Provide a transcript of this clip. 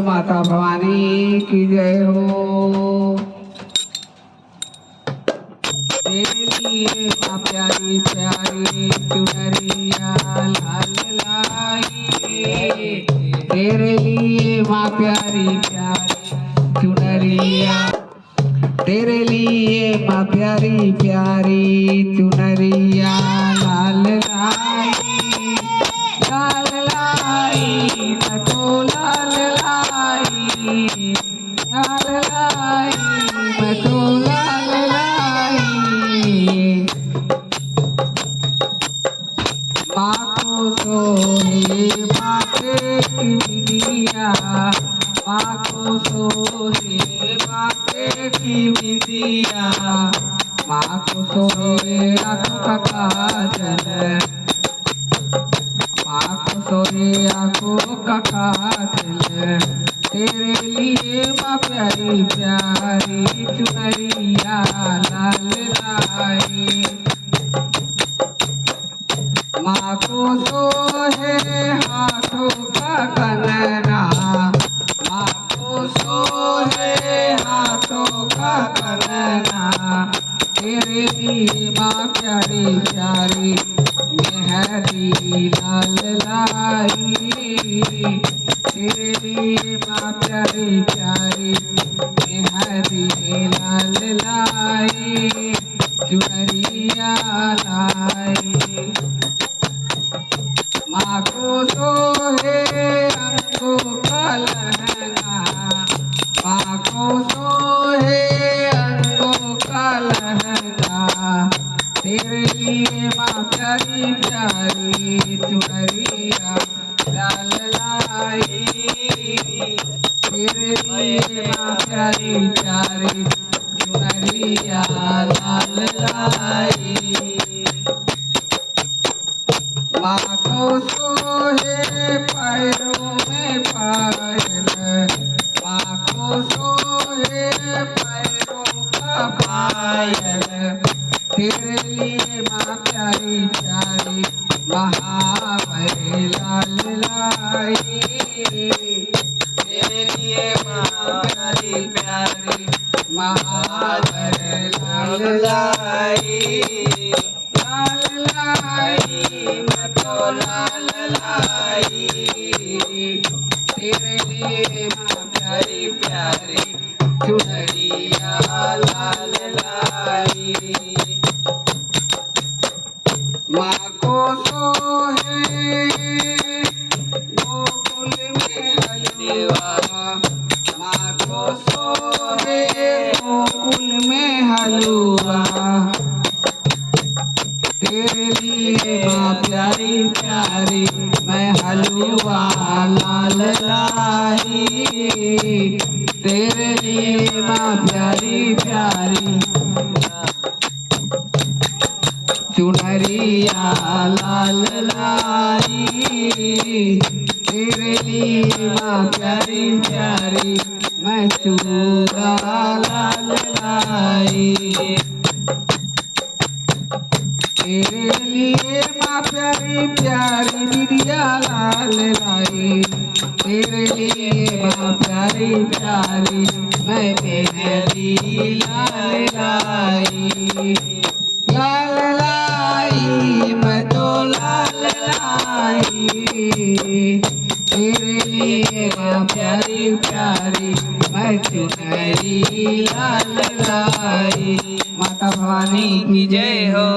माता भवानी की जय हो। तेरे लिए माँ प्यारी प्यारी चुनरिया लाल लाई, तेरे लिए माँ प्यारी प्यारी चुनरिया, तेरे लिए माँ प्यारी प्यारी चुनरिया लाल लाई, लाल लाई मैं तो लाल लाई, लाल लाई मैं तो लाल लाई। माँ को सोहे बाटे की विदिया, माँ को सोहे बाटे की विदिया, माँ को सोहे आँखों का काजल, माँ को सोहे आँखों का काजल, तेरे लिए माँ प्यारी प्यारी चुनरिया लाल लाई। माँ को सोहे हाथों का कंगना, माँ को सोहे हाथों का कंगना, तेरे लिए माँ प्यारी प्यारी मेहंदी लाल लाई, तेरे लिए माँ प्यारी प्यारी मेहंदी लाल लाई, चुनरिया लाई। माँ को सोहे अंगों का लहंगा, माँ को सोहे अंगों का लहंगा, तेरे लिए माँ प्यारी प्यारी चुनरिया लाल लाई, तेरे लिए माँ प्यारी प्यारी चुनरिया लाल लाई। माँ को सोहे पैरों में पायल, माँ को सोहे पैरों का पायल, तेरे लिए माँ प्यारी प्यारी महावर लाल लाई, तेरे लिए माँ प्यारी प्यारी महावर लाल लाई, लाल लाई मैं तो लाल लाई, तेरे लिए माँ प्यारी प्यारी चुनरिया लाल लाई। माँ को सोहे गोकुल में हलवा, माँ को सोहे गोकुल में हलवा, तेरे लिए माँ प्यारी प्यारी मैं हलवा लाल लाई, तेरे लिए माँ प्यारी प्यारी चुनरिया लाल लाई, तेरे लिए माँ प्यारी प्यारी मैं चूड़ा लाल लाई, तेरे लिए माँ प्यारी प्यारी विदिया लाल लाई, तेरे लिए माँ प्यारी प्यारी मैं मेहंदी लाल लाई, लाल लाई मैं तो लाल लाई, तेरे लिए माँ प्यारी प्यारी मैं चुनरी लाल लाई। माता भवानी की जय हो।